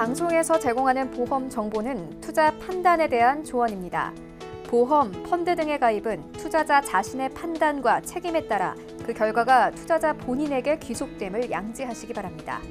방송에서 제공하는 보험 정보는 투자 판단에 대한 조언입니다. 보험, 펀드 등의 가입은 투자자 자신의 판단과 책임에 따라 그 결과가 투자자 본인에게 귀속됨을 양지하시기 바랍니다.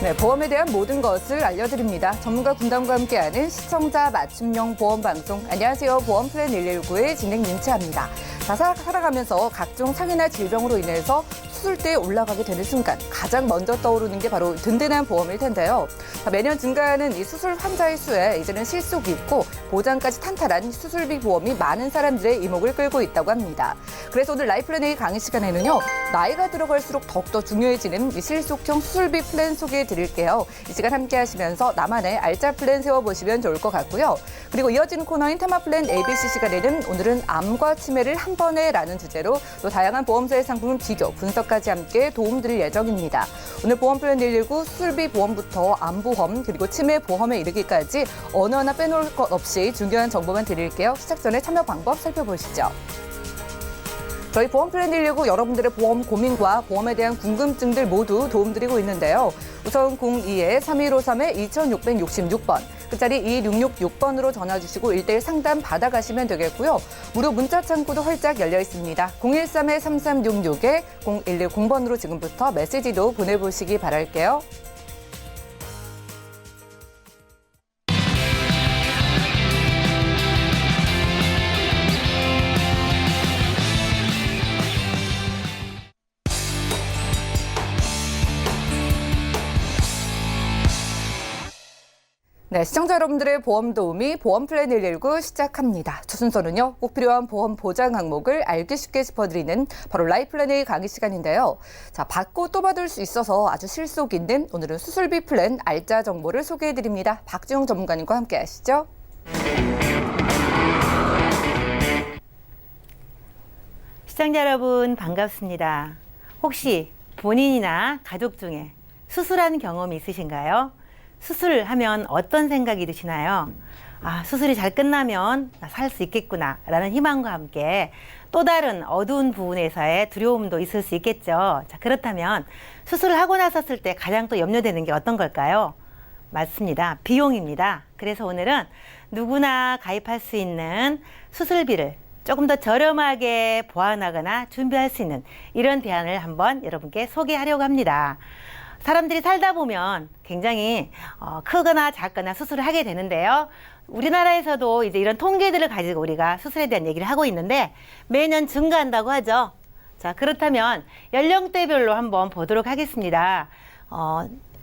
네, 보험에 대한 모든 것을 알려드립니다. 전문가 군단과 함께하는 시청자 맞춤형 보험 방송. 안녕하세요. 보험 플랜 119의 진행 윤채합니다. 살아가면서 각종 상해나 질병으로 인해서 수술대에 올라가게 되는 순간 가장 먼저 떠오르는 게 바로 든든한 보험일 텐데요. 매년 증가하는 이 수술 환자의 수에 이제는 실속이 있고 보장까지 탄탄한 수술비 보험이 많은 사람들의 이목을 끌고 있다고 합니다. 그래서 오늘 라이플랜 A 강의 시간에는요. 나이가 들어갈수록 더욱더 중요해지는 이 실속형 수술비 플랜 소개해 드릴게요. 이 시간 함께 하시면서 나만의 알짜 플랜 세워보시면 좋을 것 같고요. 그리고 이어지는 코너인 테마 플랜 ABC 시간에는 오늘은 암과 치매를 한 번에 라는 주제로 또 다양한 보험사의 상품 비교, 분석까지 함께 도움드릴 예정입니다. 오늘 보험 플랜 119 수술비 보험부터 암보험 그리고 치매 보험에 이르기까지 어느 하나 빼놓을 것 없이 중요한 정보만 드릴게요. 시작 전에 참여 방법 살펴보시죠. 저희 보험 플랜 119 여러분들의 보험 고민과 보험에 대한 궁금증들 모두 도움드리고 있는데요. 우선 02-3153-2666번, 끝자리 2666번으로 전화 주시고 1:1 상담 받아가시면 되겠고요. 무료 문자 창구도 활짝 열려 있습니다. 013-3366-0110번으로 지금부터 메시지도 보내보시기 바랄게요. 네, 시청자 여러분들의 보험 도우미 보험 플랜 119 시작합니다. 첫 순서는요, 꼭 필요한 보험 보장 항목을 알기 쉽게 짚어드리는 바로 라이플랜 A 강의 시간인데요. 자, 받고 또 받을 수 있어서 아주 실속 있는 오늘은 수술비 플랜 알짜 정보를 소개해드립니다. 박지용 전문가님과 함께 하시죠. 시청자 여러분 반갑습니다. 혹시 본인이나 가족 중에 수술한 경험이 있으신가요? 수술하면 어떤 생각이 드시나요? 아, 수술이 잘 끝나면 살 수 있겠구나 라는 희망과 함께 또 다른 어두운 부분에서의 두려움도 있을 수 있겠죠. 자, 그렇다면 수술을 하고 나섰을 때 가장 또 염려되는 게 어떤 걸까요? 맞습니다. 비용입니다. 그래서 오늘은 누구나 가입할 수 있는 수술비를 조금 더 저렴하게 보완하거나 준비할 수 있는 이런 대안을 한번 여러분께 소개하려고 합니다. 사람들이 살다 보면 굉장히 크거나 작거나 수술을 하게 되는데요. 우리나라에서도 이제 이런 통계들을 가지고 우리가 수술에 대한 얘기를 하고 있는데 매년 증가한다고 하죠. 자, 그렇다면 연령대별로 한번 보도록 하겠습니다.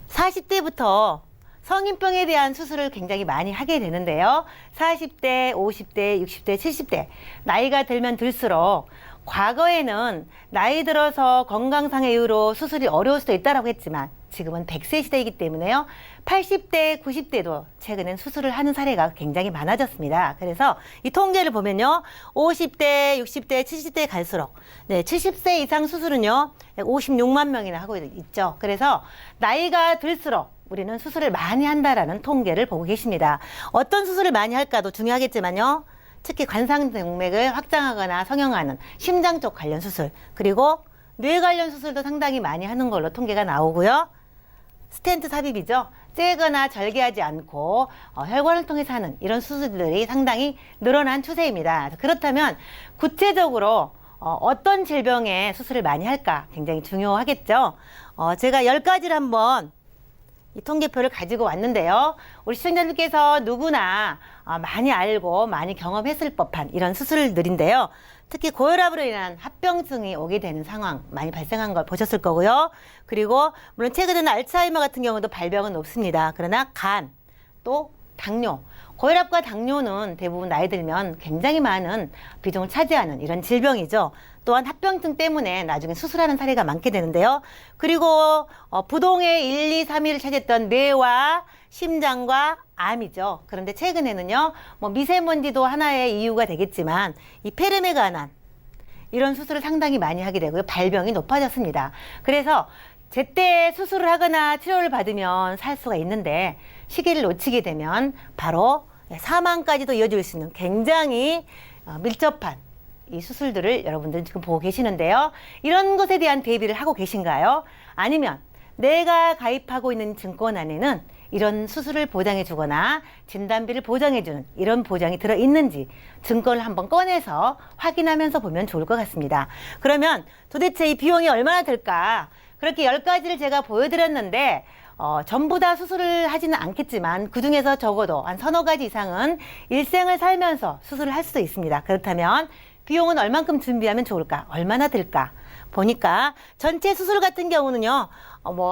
40대부터 성인병에 대한 수술을 굉장히 많이 하게 되는데요. 40대, 50대, 60대, 70대 나이가 들면 들수록 과거에는 나이 들어서 건강상의 이유로 수술이 어려울 수도 있다고 했지만 지금은 100세 시대이기 때문에요. 80대, 90대도 최근엔 수술을 하는 사례가 굉장히 많아졌습니다. 그래서 이 통계를 보면요. 50대, 60대, 70대 갈수록 70세 이상 수술은요. 약 56만 명이나 하고 있죠. 그래서 나이가 들수록 우리는 수술을 많이 한다라는 통계를 보고 계십니다. 어떤 수술을 많이 할까도 중요하겠지만요. 특히 관상동맥을 확장하거나 성형하는 심장 쪽 관련 수술, 그리고 뇌 관련 수술도 상당히 많이 하는 걸로 통계가 나오고요. 스텐트 삽입이죠. 째거나 절개하지 않고 혈관을 통해서 하는 이런 수술들이 상당히 늘어난 추세입니다. 그렇다면 구체적으로 어떤 질병에 수술을 많이 할까 굉장히 중요하겠죠. 제가 10가지를 한번 이 통계표를 가지고 왔는데요. 우리 시청자님께서 누구나 많이 알고 많이 경험했을 법한 이런 수술들인데요. 특히 고혈압으로 인한 합병증이 오게 되는 상황 많이 발생한 걸 보셨을 거고요. 그리고 물론 최근에는 알츠하이머 같은 경우도 발병은 높습니다. 그러나 간, 또 당뇨, 고혈압과 당뇨는 대부분 나이 들면 굉장히 많은 비중을 차지하는 이런 질병이죠. 또한 합병증 때문에 나중에 수술하는 사례가 많게 되는데요. 그리고 부동의 1, 2, 3위를 차지했던 뇌와 심장과 암이죠. 그런데 최근에는요, 미세먼지도 하나의 이유가 되겠지만 이 폐렴에 관한 이런 수술을 상당히 많이 하게 되고요. 발병이 높아졌습니다. 그래서 제때 수술을 하거나 치료를 받으면 살 수가 있는데 시기를 놓치게 되면 바로 사망까지도 이어질 수 있는 굉장히 밀접한 이 수술들을 여러분들 지금 보고 계시는데요. 이런 것에 대한 대비를 하고 계신가요? 아니면 내가 가입하고 있는 증권 안에는 이런 수술을 보장해 주거나 진단비를 보장해 주는 이런 보장이 들어있는지 증권을 한번 꺼내서 확인하면서 보면 좋을 것 같습니다. 그러면 도대체 이 비용이 얼마나 들까? 그렇게 10가지를 제가 보여드렸는데 전부 다 수술을 하지는 않겠지만 그중에서 적어도 한 서너 가지 이상은 일생을 살면서 수술을 할 수도 있습니다. 그렇다면 비용은 얼만큼 준비하면 좋을까? 얼마나 들까? 보니까 전체 수술 같은 경우는요,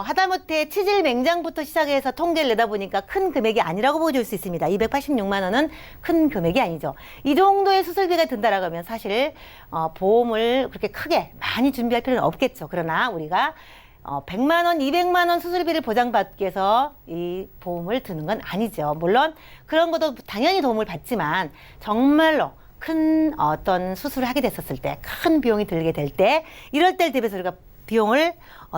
하다못해 치질 맹장부터 시작해서 통계를 내다 보니까 큰 금액이 아니라고 보여줄 수 있습니다. 286만 원은 큰 금액이 아니죠. 이 정도의 수술비가 든다라고 하면 사실 보험을 그렇게 크게 많이 준비할 필요는 없겠죠. 그러나 우리가 100만 원, 200만 원 수술비를 보장받기 위해서 이 보험을 드는 건 아니죠. 물론 그런 것도 당연히 도움을 받지만 정말로 큰 어떤 수술을 하게 됐었을 때, 큰 비용이 들게 될 때, 이럴 때를 대비해서 우리가 비용을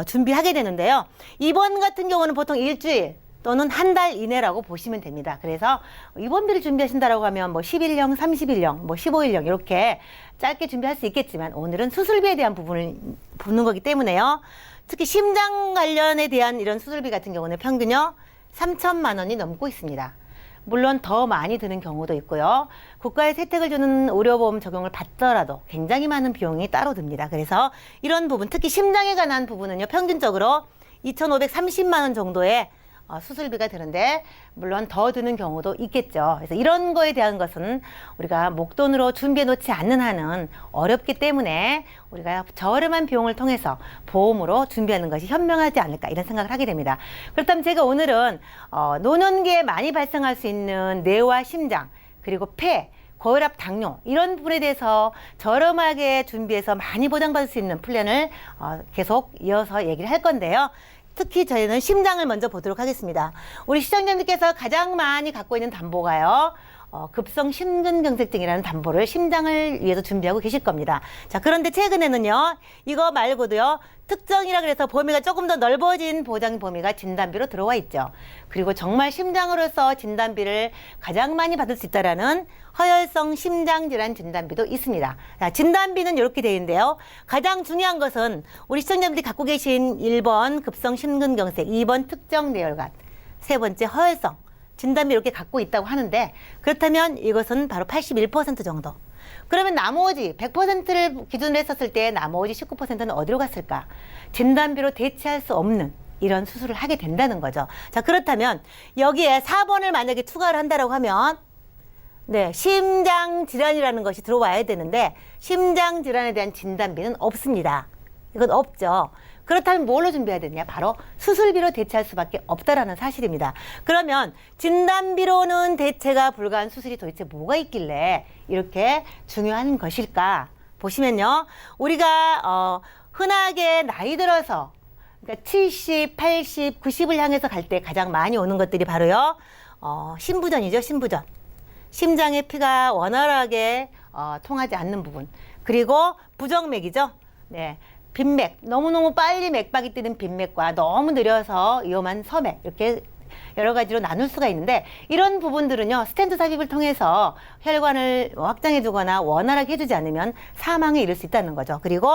준비하게 되는데요. 입원 같은 경우는 보통 일주일 또는 한 달 이내라고 보시면 됩니다. 그래서 입원비를 준비하신다라고 하면 10일령, 30일령, 15일령 이렇게 짧게 준비할 수 있겠지만 오늘은 수술비에 대한 부분을 보는 거기 때문에요. 특히 심장 관련에 대한 이런 수술비 같은 경우는 평균요 3천만 원이 넘고 있습니다. 물론 더 많이 드는 경우도 있고요. 국가에서 혜택을 주는 의료보험 적용을 받더라도 굉장히 많은 비용이 따로 듭니다. 그래서 이런 부분, 특히 심장에 관한 부분은요, 평균적으로 2,530만 원 정도의 수술비가 드는데 물론 더 드는 경우도 있겠죠. 그래서 이런 거에 대한 것은 우리가 목돈으로 준비해 놓지 않는 한은 어렵기 때문에 우리가 저렴한 비용을 통해서 보험으로 준비하는 것이 현명하지 않을까 이런 생각을 하게 됩니다. 그렇다면 제가 오늘은 노년기에 많이 발생할 수 있는 뇌와 심장 그리고 폐, 고혈압, 당뇨 이런 부분에 대해서 저렴하게 준비해서 많이 보장받을 수 있는 플랜을 계속 이어서 얘기를 할 건데요. 특히 저희는 심장을 먼저 보도록 하겠습니다. 우리 시청자님께서 가장 많이 갖고 있는 담보가요. 급성 심근경색증이라는 담보를 심장을 위해서 준비하고 계실 겁니다. 자, 그런데 최근에는요. 이거 말고도요. 특정이라 그래서 범위가 조금 더 넓어진 보장 범위가 진단비로 들어와 있죠. 그리고 정말 심장으로서 진단비를 가장 많이 받을 수 있다라는 허혈성 심장질환 진단비도 있습니다. 자, 진단비는 이렇게 되어 있는데요. 가장 중요한 것은 우리 시청자분들이 갖고 계신 1번 급성 심근경색, 2번 특정 뇌혈관, 3번째 허혈성 진단비 이렇게 갖고 있다고 하는데 그렇다면 이것은 바로 81% 정도. 그러면 나머지 100%를 기준으로 했었을 때 나머지 19%는 어디로 갔을까? 진단비로 대체할 수 없는 이런 수술을 하게 된다는 거죠. 자, 그렇다면 여기에 4번을 만약에 추가를 한다고 하면 네, 심장질환이라는 것이 들어와야 되는데 심장질환에 대한 진단비는 없습니다. 이건 없죠. 그렇다면 뭘로 준비해야 되냐? 바로 수술비로 대체할 수밖에 없다라는 사실입니다. 그러면 진단비로는 대체가 불가한 수술이 도대체 뭐가 있길래 이렇게 중요한 것일까? 보시면요. 우리가 흔하게 나이 들어서 그러니까 70, 80, 90을 향해서 갈 때 가장 많이 오는 것들이 바로요. 심부전이죠. 심부전. 심장의 피가 원활하게 통하지 않는 부분. 그리고 부정맥이죠. 네. 빈맥, 너무너무 빨리 맥박이 뛰는 빈맥과 너무 느려서 위험한 서맥 이렇게 여러 가지로 나눌 수가 있는데 이런 부분들은요 스텐트 삽입을 통해서 혈관을 확장해 주거나 원활하게 해주지 않으면 사망에 이를 수 있다는 거죠. 그리고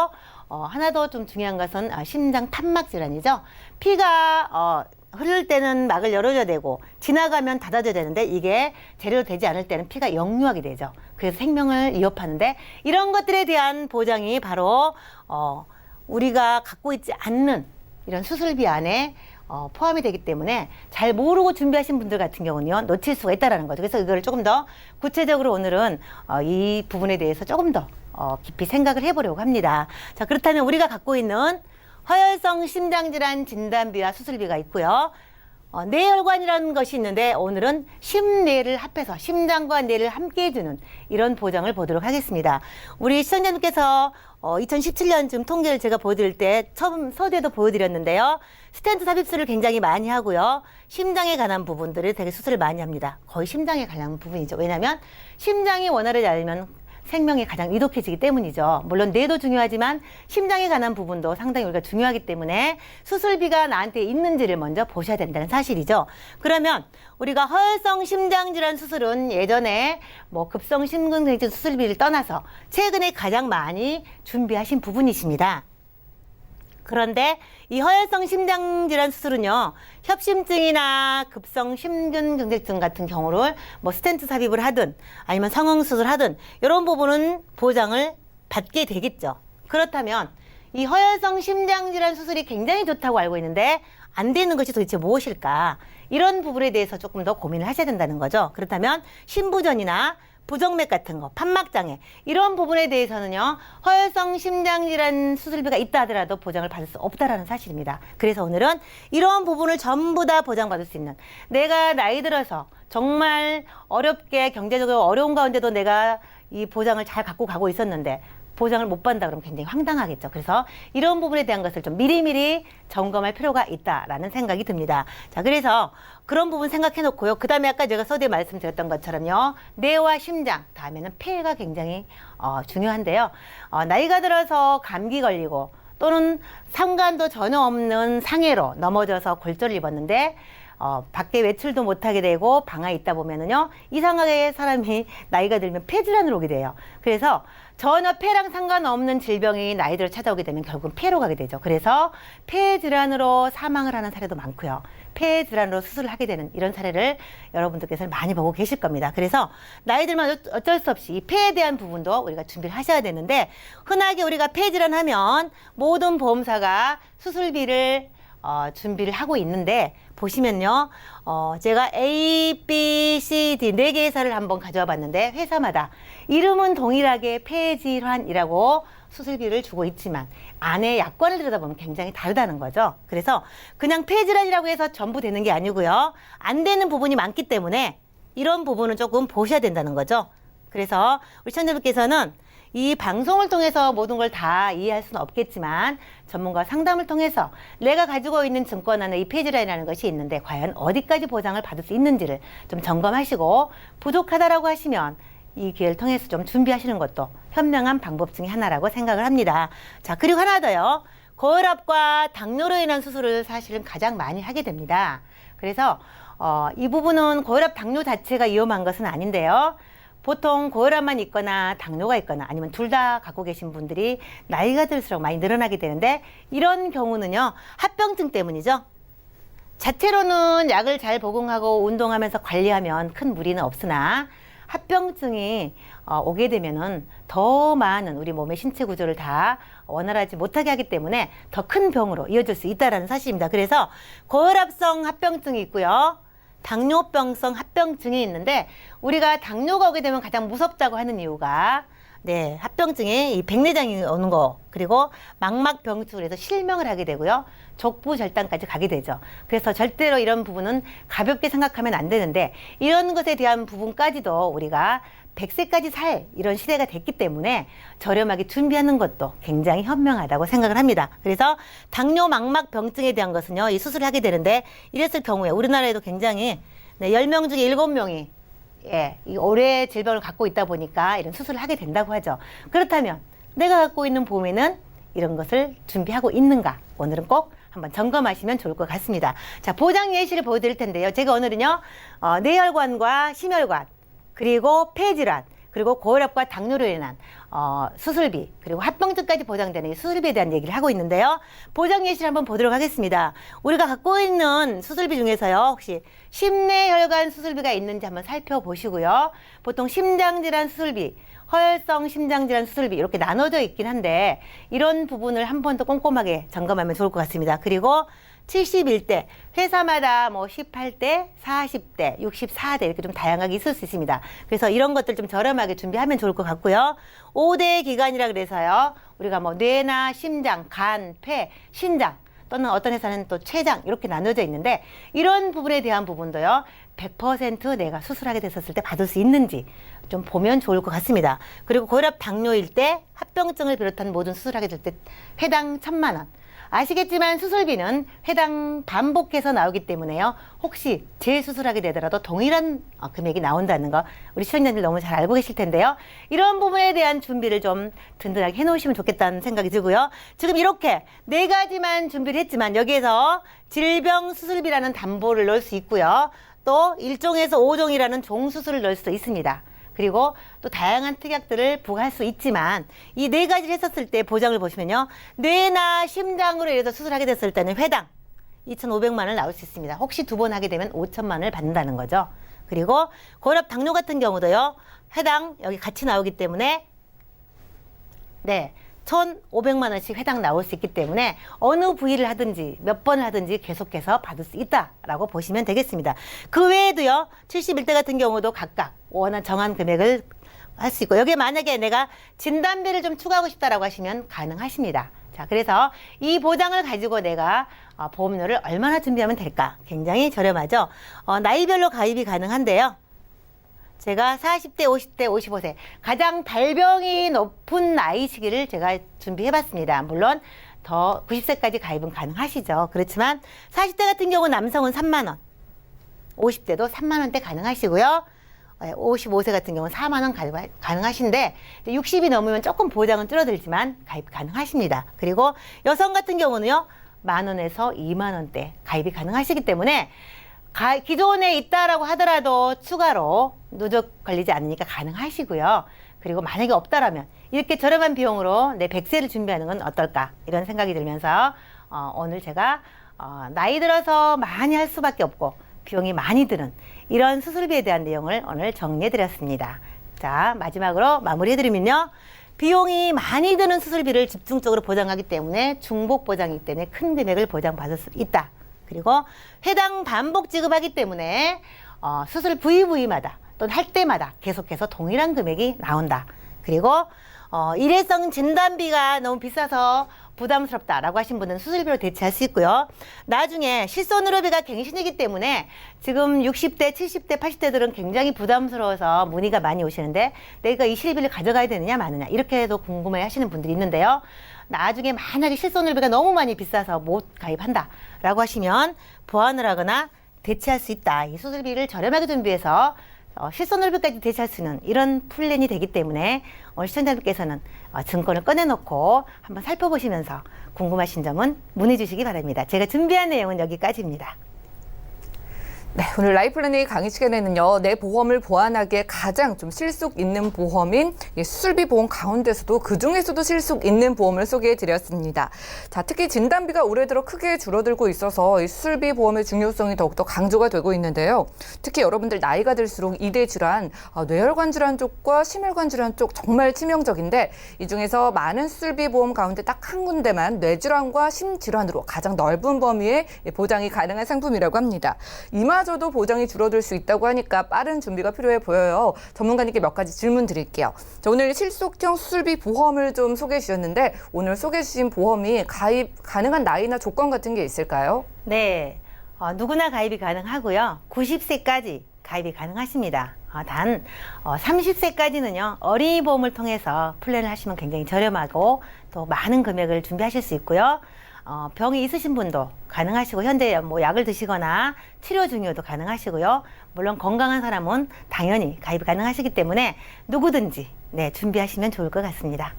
하나 더 좀 중요한 것은 심장 판막 질환이죠. 피가 흐를 때는 막을 열어줘야 되고 지나가면 닫아줘야 되는데 이게 제대로 되지 않을 때는 피가 역류하게 되죠. 그래서 생명을 위협하는데 이런 것들에 대한 보장이 바로 우리가 갖고 있지 않는 이런 수술비 안에 포함이 되기 때문에 잘 모르고 준비하신 분들 같은 경우는요 놓칠 수가 있다는 거죠. 그래서 이거를 조금 더 구체적으로 오늘은 이 부분에 대해서 조금 더 깊이 생각을 해보려고 합니다. 자, 그렇다면 우리가 갖고 있는 허혈성 심장질환 진단비와 수술비가 있고요. 뇌혈관이라는 것이 있는데 오늘은 심뇌를 합해서 심장과 뇌를 함께 해주는 이런 보장을 보도록 하겠습니다. 우리 시청자님께서 2017년쯤 통계를 제가 보여드릴 때 처음 서두에도 보여드렸는데요. 스텐트 삽입술을 굉장히 많이 하고요. 심장에 관한 부분들을 되게 수술을 많이 합니다. 거의 심장에 관한 부분이죠. 왜냐하면 심장이 원활하지 않으면 생명이 가장 위독해지기 때문이죠. 물론 뇌도 중요하지만 심장에 관한 부분도 상당히 우리가 중요하기 때문에 수술비가 나한테 있는지를 먼저 보셔야 된다는 사실이죠. 그러면 우리가 허혈성 심장질환 수술은 예전에 뭐 급성 심근경색 수술비를 떠나서 최근에 가장 많이 준비하신 부분이십니다. 그런데 이 허혈성 심장질환 수술은요, 협심증이나 급성 심근경색증 같은 경우를 뭐 스텐트 삽입을 하든 아니면 성형수술 하든 이런 부분은 보장을 받게 되겠죠. 그렇다면 이 허혈성 심장질환 수술이 굉장히 좋다고 알고 있는데 안 되는 것이 도대체 무엇일까? 이런 부분에 대해서 조금 더 고민을 하셔야 된다는 거죠. 그렇다면 심부전이나 부정맥 같은 거, 판막장애 이런 부분에 대해서는요, 허혈성 심장질환 수술비가 있다 하더라도 보장을 받을 수 없다라는 사실입니다. 그래서 오늘은 이런 부분을 전부 다 보장받을 수 있는, 내가 나이 들어서 정말 어렵게 경제적으로 어려운 가운데도 내가 이 보장을 잘 갖고 가고 있었는데 보장을 못 받는다 그러면 굉장히 황당하겠죠. 그래서 이런 부분에 대한 것을 좀 미리미리 점검할 필요가 있다라는 생각이 듭니다. 자, 그래서 그런 부분 생각해 놓고요. 그 다음에 아까 제가 서두에 말씀드렸던 것처럼요, 뇌와 심장, 다음에는 폐가 굉장히 중요한데요. 나이가 들어서 감기 걸리고 또는 상관도 전혀 없는 상해로 넘어져서 골절을 입었는데 밖에 외출도 못하게 되고 방에 있다 보면은요, 이상하게 사람이 나이가 들면 폐질환으로 오게 돼요. 그래서 전혀 폐랑 상관없는 질병이 나이 들어 찾아오게 되면 결국은 폐로 가게 되죠. 그래서 폐질환으로 사망을 하는 사례도 많고요. 폐질환으로 수술을 하게 되는 이런 사례를 여러분들께서 많이 보고 계실 겁니다. 그래서 나이 들면 어쩔 수 없이 이 폐에 대한 부분도 우리가 준비를 하셔야 되는데, 흔하게 우리가 폐질환 하면 모든 보험사가 수술비를 준비를 하고 있는데, 보시면요, 제가 A, B, C, D 4개 회사를 한번 가져와 봤는데, 회사마다 이름은 동일하게 폐질환이라고 수술비를 주고 있지만 안에 약관을 들여다보면 굉장히 다르다는 거죠. 그래서 그냥 폐질환이라고 해서 전부 되는 게 아니고요, 안 되는 부분이 많기 때문에 이런 부분은 조금 보셔야 된다는 거죠. 그래서 우리 시청자분께서는 이 방송을 통해서 모든 걸 다 이해할 수는 없겠지만 전문가 상담을 통해서 내가 가지고 있는 증권 안에 이 폐질환이라는 것이 있는데 과연 어디까지 보장을 받을 수 있는지를 좀 점검하시고, 부족하다라고 하시면 이 기회를 통해서 좀 준비하시는 것도 현명한 방법 중에 하나라고 생각을 합니다. 자, 그리고 하나 더요. 고혈압과 당뇨로 인한 수술을 사실은 가장 많이 하게 됩니다. 그래서 이 부분은 고혈압, 당뇨 자체가 위험한 것은 아닌데요. 보통 고혈압만 있거나 당뇨가 있거나 아니면 둘 다 갖고 계신 분들이 나이가 들수록 많이 늘어나게 되는데, 이런 경우는요, 합병증 때문이죠. 자체로는 약을 잘 복용하고 운동하면서 관리하면 큰 무리는 없으나 합병증이 오게 되면은 더 많은 우리 몸의 신체 구조를 다 원활하지 못하게 하기 때문에 더 큰 병으로 이어질 수 있다는 사실입니다. 그래서 고혈압성 합병증이 있고요, 당뇨병성 합병증이 있는데, 우리가 당뇨가 오게 되면 가장 무섭다고 하는 이유가 합병증에 이 백내장이 오는 거, 그리고 망막병축을 해서 실명을 하게 되고요, 족부절단까지 가게 되죠. 그래서 절대로 이런 부분은 가볍게 생각하면 안 되는데, 이런 것에 대한 부분까지도 우리가 100세까지 살 이런 시대가 됐기 때문에 저렴하게 준비하는 것도 굉장히 현명하다고 생각을 합니다. 그래서 당뇨 망막병증에 대한 것은요, 이 수술을 하게 되는데, 이랬을 경우에 우리나라에도 굉장히 10명 중에 7명이 이 올해 질병을 갖고 있다 보니까 이런 수술을 하게 된다고 하죠. 그렇다면 내가 갖고 있는 보험에는 이런 것을 준비하고 있는가? 오늘은 꼭 한번 점검하시면 좋을 것 같습니다. 자, 보장 예시를 보여드릴 텐데요. 제가 오늘은요, 뇌혈관과 심혈관, 그리고 폐질환, 그리고 고혈압과 당뇨로 인한 수술비, 그리고 합병증까지 보장되는 이 수술비에 대한 얘기를 하고 있는데요. 보장 예시를 한번 보도록 하겠습니다. 우리가 갖고 있는 수술비 중에서요, 혹시 심내혈관 수술비가 있는지 한번 살펴보시고요. 보통 심장질환 수술비, 허혈성 심장질환 수술비 이렇게 나눠져 있긴 한데, 이런 부분을 한 번 더 꼼꼼하게 점검하면 좋을 것 같습니다. 그리고 71대, 회사마다 뭐 18대, 40대, 64대 이렇게 좀 다양하게 있을 수 있습니다. 그래서 이런 것들 좀 저렴하게 준비하면 좋을 것 같고요. 5대 기관이라 그래서요, 우리가 뭐 뇌나 심장, 간, 폐, 신장, 또는 어떤 회사는 또 췌장 이렇게 나눠져 있는데, 이런 부분에 대한 부분도요, 100% 내가 수술하게 됐었을 때 받을 수 있는지 좀 보면 좋을 것 같습니다. 그리고 고혈압 당뇨일 때, 합병증을 비롯한 모든 수술하게 될 때 회당 1,000만 원, 아시겠지만 수술비는 회당 반복해서 나오기 때문에요. 혹시 재수술하게 되더라도 동일한 금액이 나온다는 거 우리 시청자들 너무 잘 알고 계실 텐데요. 이런 부분에 대한 준비를 좀 든든하게 해놓으시면 좋겠다는 생각이 들고요. 지금 이렇게 4가지만 준비를 했지만 여기에서 질병 수술비라는 담보를 넣을 수 있고요. 또 1종에서 5종이라는 종수술을 넣을 수도 있습니다. 그리고 또 다양한 특약들을 부과할 수 있지만 이 4가지를 했었을 때 보장을 보시면요. 뇌나 심장으로 인해서 수술하게 됐을 때는 회당 2,500만 원을 나올 수 있습니다. 혹시 2번 하게 되면 5천만 원을 받는다는 거죠. 그리고 고혈압 당뇨 같은 경우도요. 회당 여기 같이 나오기 때문에 1,500만 원씩 회당 나올 수 있기 때문에 어느 부위를 하든지 몇 번을 하든지 계속해서 받을 수 있다라고 보시면 되겠습니다. 그 외에도요. 71대 같은 경우도 각각 원한 정한 금액을 할 수 있고 여기에 만약에 내가 진단비를 좀 추가하고 싶다라고 하시면 가능하십니다. 자, 그래서 이 보장을 가지고 내가 보험료를 얼마나 준비하면 될까? 굉장히 저렴하죠. 나이별로 가입이 가능한데요. 제가 40대, 50대, 55세 가장 발병이 높은 나이 시기를 제가 준비해봤습니다. 물론 더 90세까지 가입은 가능하시죠. 그렇지만 40대 같은 경우 남성은 3만 원, 50대도 3만 원대 가능하시고요. 55세 같은 경우는 4만 원 가능하신데 60이 넘으면 조금 보장은 줄어들지만 가입 가능하십니다. 그리고 여성 같은 경우는요. 10,000원에서 2만 원대 가입이 가능하시기 때문에 기존에 있다라고 하더라도 추가로 누적 걸리지 않으니까 가능하시고요. 그리고 만약에 없다라면 이렇게 저렴한 비용으로 내 100세를 준비하는 건 어떨까 이런 생각이 들면서 오늘 제가 나이 들어서 많이 할 수밖에 없고 비용이 많이 드는 이런 수술비에 대한 내용을 오늘 정리해 드렸습니다. 자, 마지막으로 마무리해 드리면요. 비용이 많이 드는 수술비를 집중적으로 보장하기 때문에 중복 보장이기 때문에 큰 금액을 보장받을 수 있다. 그리고 회당 반복 지급하기 때문에 수술 부위마다 또는 할 때마다 계속해서 동일한 금액이 나온다. 그리고 일회성 진단비가 너무 비싸서 부담스럽다라고 하신 분은 수술비로 대체할 수 있고요. 나중에 실손의료비가 갱신이기 때문에 지금 60대, 70대, 80대들은 굉장히 부담스러워서 문의가 많이 오시는데 내가 이 실비를 가져가야 되느냐 마느냐 이렇게도 궁금해 하시는 분들이 있는데요. 나중에 만약에 실손의료비가 너무 많이 비싸서 못 가입한다라고 하시면 보완을 하거나 대체할 수 있다. 이 수술비를 저렴하게 준비해서 실손의료비까지 대체할 수 있는 이런 플랜이 되기 때문에 오늘 시청자분께서는 증권을 꺼내놓고 한번 살펴보시면서 궁금하신 점은 문의 주시기 바랍니다. 제가 준비한 내용은 여기까지입니다. 네, 오늘 라이플래닝 강의 시간에는요, 내 보험을 보완하기에 가장 좀 실속 있는 보험인 이 수술비 보험 가운데서도 그중에서도 실속 있는 보험을 소개해 드렸습니다. 자, 특히 진단비가 올해 들어 크게 줄어들고 있어서 이 수술비 보험의 중요성이 더욱더 강조가 되고 있는데요. 특히 여러분들 나이가 들수록 2대 질환, 뇌혈관 질환 쪽과 심혈관 질환 쪽 정말 치명적인데 이 중에서 많은 수술비 보험 가운데 딱 한 군데만 뇌질환과 심질환으로 가장 넓은 범위의 보장이 가능한 상품이라고 합니다. 이마저도 보장이 줄어들 수 있다고 하니까 빠른 준비가 필요해 보여요. 전문가님께 몇 가지 질문 드릴게요. 자, 오늘 실속형 수술비 보험을 좀 소개해 주셨는데 오늘 소개해 주신 보험이 가입 가능한 나이나 조건 같은 게 있을까요? 네, 누구나 가입이 가능하고요. 90세까지 가입이 가능하십니다. 단 30세까지는요. 어린이 보험을 통해서 플랜을 하시면 굉장히 저렴하고 또 많은 금액을 준비하실 수 있고요. 병이 있으신 분도 가능하시고 현재 뭐 약을 드시거나 치료 중이어도 가능하시고요. 물론 건강한 사람은 당연히 가입 가능하시기 때문에 누구든지 준비하시면 좋을 것 같습니다.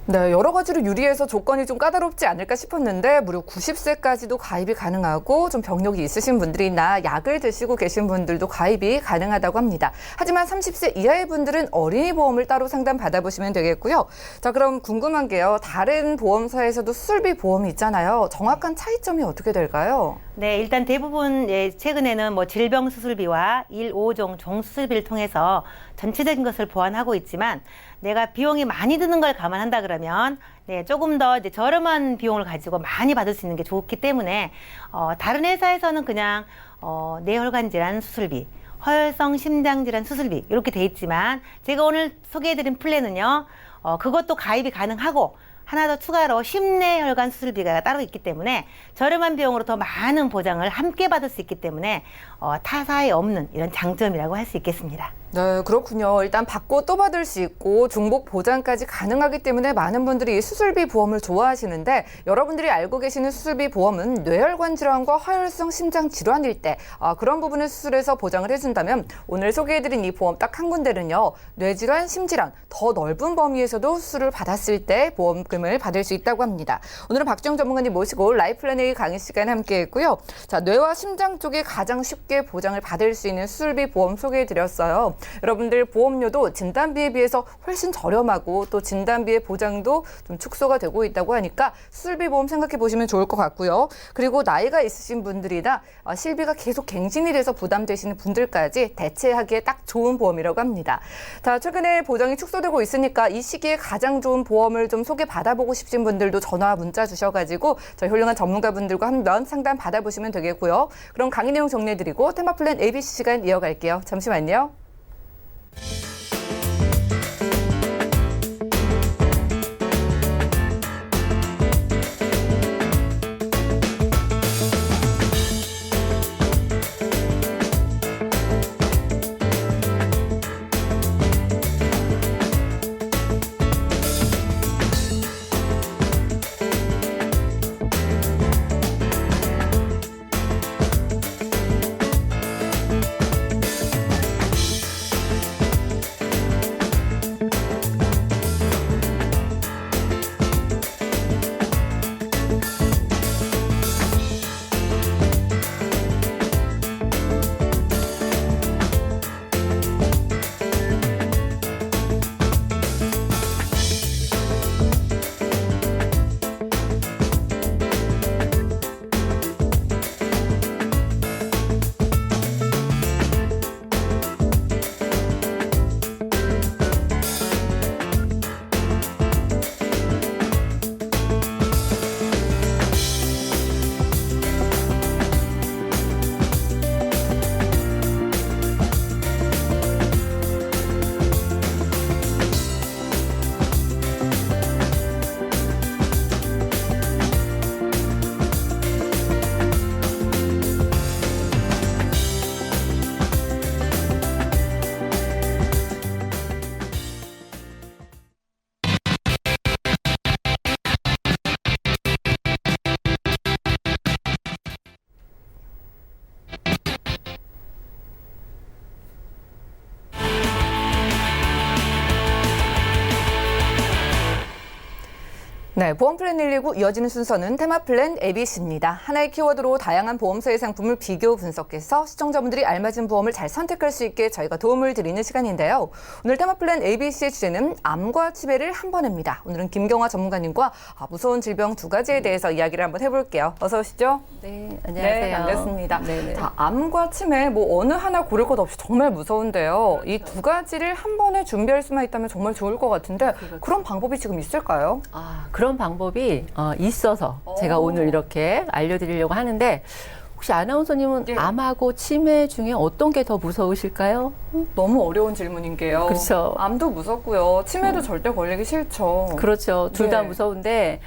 네, 여러 가지로 유리해서 조건이 좀 까다롭지 않을까 싶었는데 무려 90세까지도 가입이 가능하고 좀 병력이 있으신 분들이나 약을 드시고 계신 분들도 가입이 가능하다고 합니다. 하지만 30세 이하의 분들은 어린이 보험을 따로 상담 받아보시면 되겠고요. 자, 그럼 궁금한 게요. 다른 보험사에서도 수술비 보험이 있잖아요. 정확한 차이점이 어떻게 될까요? 네, 일단 대부분 최근에는 뭐 질병 수술비와 1, 5종 종수술비를 통해서 전체적인 것을 보완하고 있지만 내가 비용이 많이 드는 걸 감안한다 그러면 조금 더 저렴한 비용을 가지고 많이 받을 수 있는 게 좋기 때문에 다른 회사에서는 그냥 뇌혈관 질환 수술비, 허혈성 심장 질환 수술비 이렇게 돼 있지만 제가 오늘 소개해드린 플랜은요 그것도 가입이 가능하고 하나 더 추가로 심뇌혈관 수술비가 따로 있기 때문에 저렴한 비용으로 더 많은 보장을 함께 받을 수 있기 때문에 타사에 없는 이런 장점이라고 할 수 있겠습니다. 네, 그렇군요. 일단 받고 또 받을 수 있고 중복 보장까지 가능하기 때문에 많은 분들이 수술비 보험을 좋아하시는데 여러분들이 알고 계시는 수술비 보험은 뇌혈관 질환과 화혈성 심장 질환일 때 그런 부분을 수술해서 보장을 해준다면 오늘 소개해드린 이 보험 딱 한 군데는요. 뇌질환, 심질환 더 넓은 범위에서도 수술을 받았을 때 보험금을 받을 수 있다고 합니다. 오늘은 박주영 전문가님 모시고 라이플랜A 강의 시간 함께했고요. 자, 뇌와 심장 쪽에 가장 쉽게 보장을 받을 수 있는 수술비 보험 소개해드렸어요. 여러분들 보험료도 진단비에 비해서 훨씬 저렴하고 또 진단비의 보장도 좀 축소가 되고 있다고 하니까 수술비 보험 생각해 보시면 좋을 것 같고요. 그리고 나이가 있으신 분들이나 실비가 계속 갱신이 돼서 부담되시는 분들까지 대체하기에 딱 좋은 보험이라고 합니다. 자, 최근에 보장이 축소되고 있으니까 이 시기에 가장 좋은 보험을 좀 소개받아보고 싶으신 분들도 전화 문자 주셔가지고 저희 훌륭한 전문가분들과 한번 상담 받아보시면 되겠고요. 그럼 강의 내용 정리해드리고 테마플랜 ABC 시간 이어갈게요. 잠시만요. 네, 보험플랜 119 이어지는 순서는 테마플랜 ABC입니다. 하나의 키워드로 다양한 보험사의 상품을 비교 분석해서 시청자분들이 알맞은 보험을 잘 선택할 수 있게 저희가 도움을 드리는 시간인데요. 오늘 테마플랜 ABC의 주제는 암과 치매를 한 번입니다. 오늘은 김경화 전문가님과 무서운 질병 두 가지에 대해서 이야기를 한번 해볼게요. 어서 오시죠. 네, 안녕하세요. 네, 반갑습니다. 네네. 자, 암과 치매 어느 하나 고를 것 없이 정말 무서운데요. 이 두 가지를 한 번에 준비할 수만 있다면 정말 좋을 것 같은데 그런 방법이 지금 있을까요? 그런 방법이 있어서 제가 오늘 이렇게 알려드리려고 하는데 혹시 아나운서님은 예. 암하고 치매 중에 어떤 게 더 무서우실까요? 너무 어려운 질문인 게요. 그렇죠. 암도 무섭고요. 치매도 절대 걸리기 싫죠. 그렇죠. 둘 다 예. 무서운데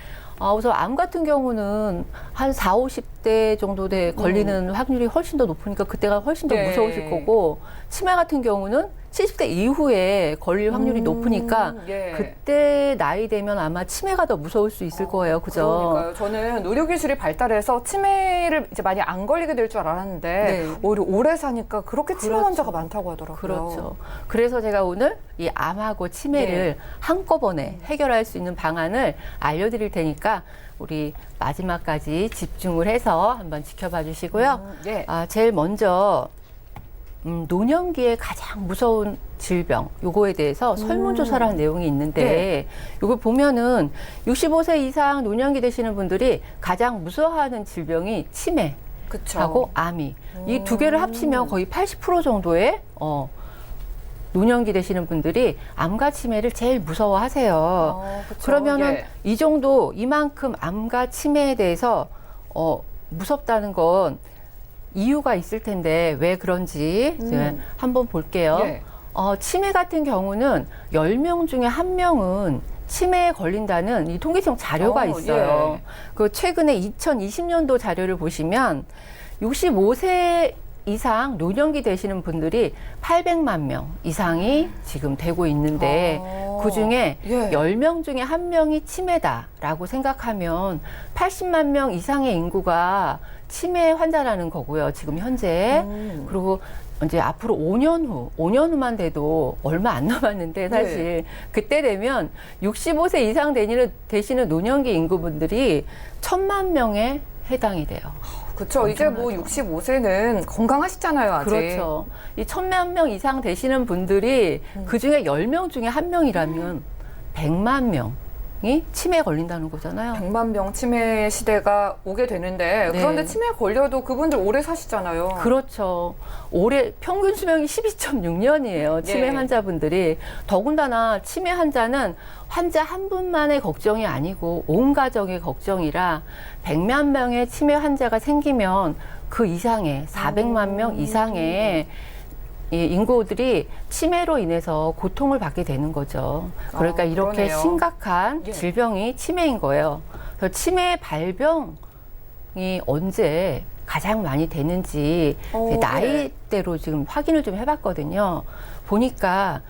우선 암 같은 경우는 한 40, 50대 정도 돼 걸리는 확률이 훨씬 더 높으니까 그때가 훨씬 더 예. 무서우실 거고 치매 같은 경우는 70대 이후에 걸릴 확률이 높으니까 예. 그때 나이 되면 아마 치매가 더 무서울 수 있을 거예요. 그죠? 그러니까요. 저는 의료기술이 발달해서 치매를 이제 많이 안 걸리게 될 줄 알았는데 네. 오히려 오래 사니까 그렇게 치매 그렇죠. 환자가 많다고 하더라고요. 그렇죠. 그래서 제가 오늘 이 암하고 치매를 한꺼번에 해결할 수 있는 방안을 알려드릴 테니까 우리 마지막까지 집중을 해서 한번 지켜봐 주시고요. 예. 제일 먼저 노년기에 가장 무서운 질병 요거에 대해서 설문조사를 한 내용이 있는데 요거 보면은 65세 이상 노년기 되시는 분들이 가장 무서워하는 질병이 치매하고 그쵸. 암이 이 두 개를 합치면 거의 80% 정도의 노년기 되시는 분들이 암과 치매를 제일 무서워하세요. 그쵸. 그러면은 예. 이 정도 이만큼 암과 치매에 대해서 무섭다는 건 이유가 있을 텐데 왜 그런지 한번 볼게요. 예. 치매 같은 경우는 10명 중에 1명은 치매에 걸린다는 이 통계청 자료가 있어요. 예. 그 최근에 2020년도 자료를 보시면 65세 이상 노년기 되시는 분들이 800만 명 이상이 지금 되고 있는데 그중에 예. 10명 중에 1명이 치매다라고 생각하면 80만 명 이상의 인구가 치매 환자라는 거고요. 지금 현재. 그리고 이제 앞으로 5년 후만 돼도 얼마 안 남았는데 사실 그때 되면 65세 이상 되시는 노년기 인구분들이 1,000만 명에 해당이 돼요. 그렇죠. 이제 뭐 65세는 건강하시잖아요, 아직. 그렇죠. 이 1,000만 명 이상 되시는 분들이 그중에 10명 중에 1명이라면 100만 명이 치매에 걸린다는 거잖아요. 100만 명 치매 시대가 오게 되는데 네. 그런데 치매 걸려도 그분들 오래 사시잖아요. 그렇죠. 올해 평균 수명이 12.6년이에요. 치매 예. 환자분들이. 더군다나 치매 환자는 환자 한 분만의 걱정이 아니고 온 가정의 걱정이라 100만 명의 치매 환자가 생기면 그 이상의 400만 명 이상의 이 인구들이 치매로 인해서 고통을 받게 되는 거죠. 그러니까 이렇게 그러네요. 심각한 예. 질병이 치매인 거예요. 그래서 치매 발병이 언제 가장 많이 되는지 나이대로 지금 확인을 좀 해봤거든요. 보니까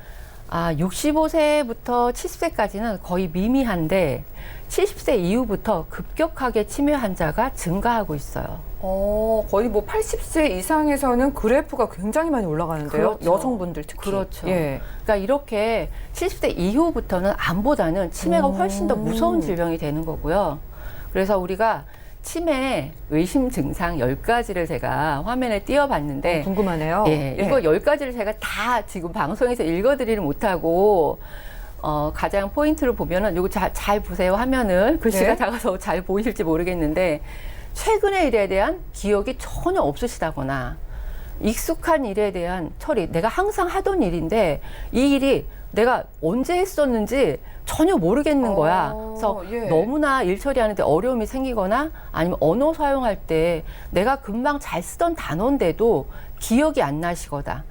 65세부터 70세까지는 거의 미미한데 70세 이후부터 급격하게 치매 환자가 증가하고 있어요. 거의 뭐 80세 이상에서는 그래프가 굉장히 많이 올라가는데요. 그렇죠. 여성분들 특히. 그렇죠. 예. 그러니까 이렇게 70세 이후부터는 암보다는 치매가 훨씬 더 무서운 질병이 되는 거고요. 그래서 우리가 치매 의심 증상 10가지를 제가 화면에 띄워봤는데 궁금하네요. 예, 이거 10가지를 제가 다 지금 방송에서 읽어드리는 못하고 가장 포인트를 보면은 요거 잘 보세요. 화면을 글씨가 네. 작아서 잘 보이실지 모르겠는데 최근의 일에 대한 기억이 전혀 없으시다거나 익숙한 일에 대한 처리, 내가 항상 하던 일인데 이 일이 내가 언제 했었는지 전혀 모르겠는 거야. 그래서 예. 너무나 일 처리하는데 어려움이 생기거나 아니면 언어 사용할 때 내가 금방 잘 쓰던 단어인데도 기억이 안 나시거나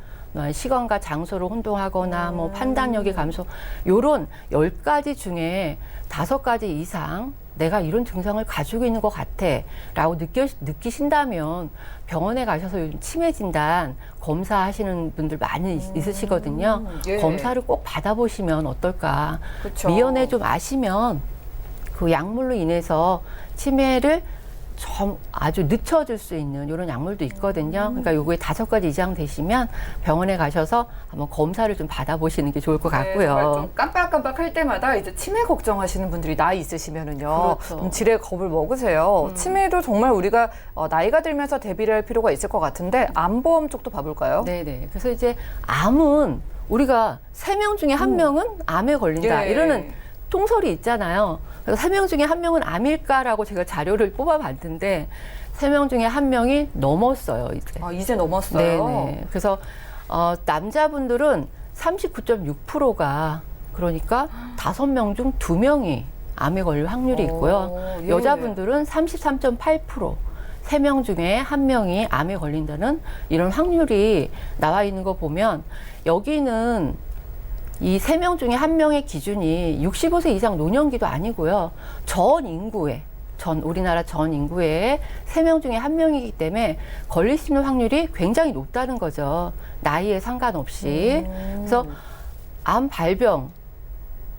시간과 장소를 혼동하거나 뭐 판단력이 감소, 요런 10가지 중에 5가지 이상 내가 이런 증상을 가지고 있는 것 같아 라고 느끼신다면 병원에 가셔서 요즘 치매 진단 검사하시는 분들 많이 있으시거든요. 예. 검사를 꼭 받아보시면 어떨까. 그쵸. 미연에 좀 아시면 그 약물로 인해서 치매를 좀 아주 늦춰줄 수 있는 이런 약물도 있거든요. 그러니까 요거에 5가지 이상 되시면 병원에 가셔서 한번 검사를 좀 받아보시는 게 좋을 것 정말 같고요. 좀 깜빡깜빡 할 때마다 이제 치매 걱정하시는 분들이 나이 있으시면은요. 그렇죠. 좀 지레 겁을 먹으세요. 치매도 정말 우리가 나이가 들면서 대비를 할 필요가 있을 것 같은데 암보험 쪽도 봐볼까요? 네네. 그래서 이제 암은 우리가 3명 중에 1명은 암에 걸린다. 예. 이러는 통설이 있잖아요. 그래서 3명 중에 1명은 암일까라고 제가 자료를 뽑아봤는데 3명 중에 1명이 넘었어요, 이제. 이제 넘었어요. 네네. 그래서 남자분들은 39.6%가 그러니까 5명 중 2명이 암에 걸릴 확률이 있고요. 예. 여자분들은 33.8%. 3명 중에 1명이 암에 걸린다는 이런 확률이 나와 있는 거 보면 여기는 이 3명 중에 1명의 기준이 65세 이상 노년기도 아니고요. 우리나라 전 인구의 3명 중에 1명이기 때문에 걸릴 수 있는 확률이 굉장히 높다는 거죠. 나이에 상관없이. 그래서 암 발병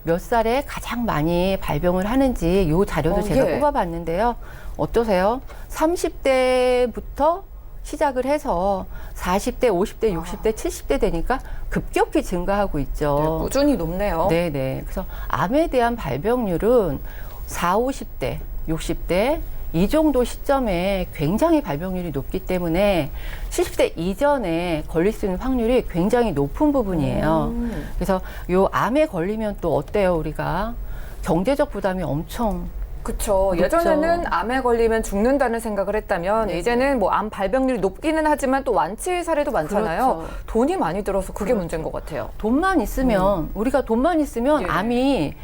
몇 살에 가장 많이 발병을 하는지 이 자료도 제가 예. 뽑아봤는데요. 어떠세요? 30대부터 시작을 해서 40대, 50대, 60대, 70대 되니까 급격히 증가하고 있죠. 꾸준히 높네요. 네네. 그래서 암에 대한 발병률은 40, 50대, 60대 이 정도 시점에 굉장히 발병률이 높기 때문에 70대 이전에 걸릴 수 있는 확률이 굉장히 높은 부분이에요. 그래서 요 암에 걸리면 또 어때요, 우리가? 경제적 부담이 엄청 그렇죠. 높죠. 예전에는 암에 걸리면 죽는다는 생각을 했다면 네. 이제는 뭐 암 발병률이 높기는 하지만 또 완치 사례도 많잖아요. 그렇죠. 돈이 많이 들어서 그게 문제인 것 같아요. 돈만 있으면 우리가 돈만 있으면 예. 암이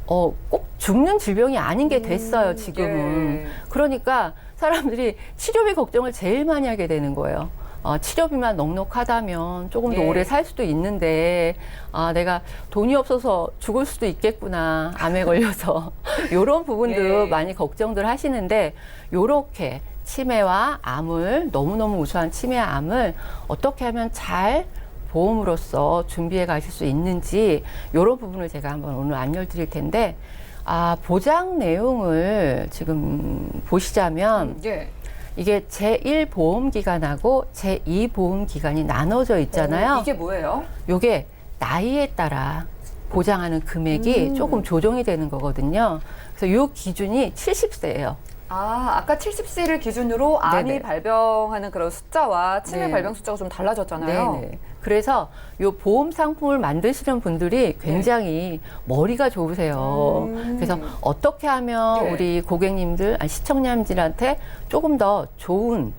꼭 죽는 질병이 아닌 게 됐어요, 지금은. 예. 그러니까 사람들이 치료비 걱정을 제일 많이 하게 되는 거예요. 치료비만 넉넉하다면 조금 더 예. 오래 살 수도 있는데 내가 돈이 없어서 죽을 수도 있겠구나, 암에 걸려서. 이런 부분도 예. 많이 걱정들 하시는데 요렇게 치매와 암을 너무너무 우수한 치매와 암을 어떻게 하면 잘 보험으로서 준비해 가실 수 있는지 이런 부분을 제가 한번 오늘 알려드릴 텐데 보장 내용을 지금 보시자면 예. 이게 제1보험기간하고 제2보험기간이 나눠져 있잖아요. 이게 뭐예요? 요게 나이에 따라 보장하는 금액이 조금 조정이 되는 거거든요. 그래서 요 기준이 70세예요. 아까 70세를 기준으로 암이 네네. 발병하는 그런 숫자와 치매 네. 발병 숫자가 좀 달라졌잖아요. 네네. 그래서 요 보험 상품을 만드시는 분들이 굉장히 머리가 좋으세요. 그래서 어떻게 하면 네. 우리 고객님들, 시청자님들한테 조금 더 좋은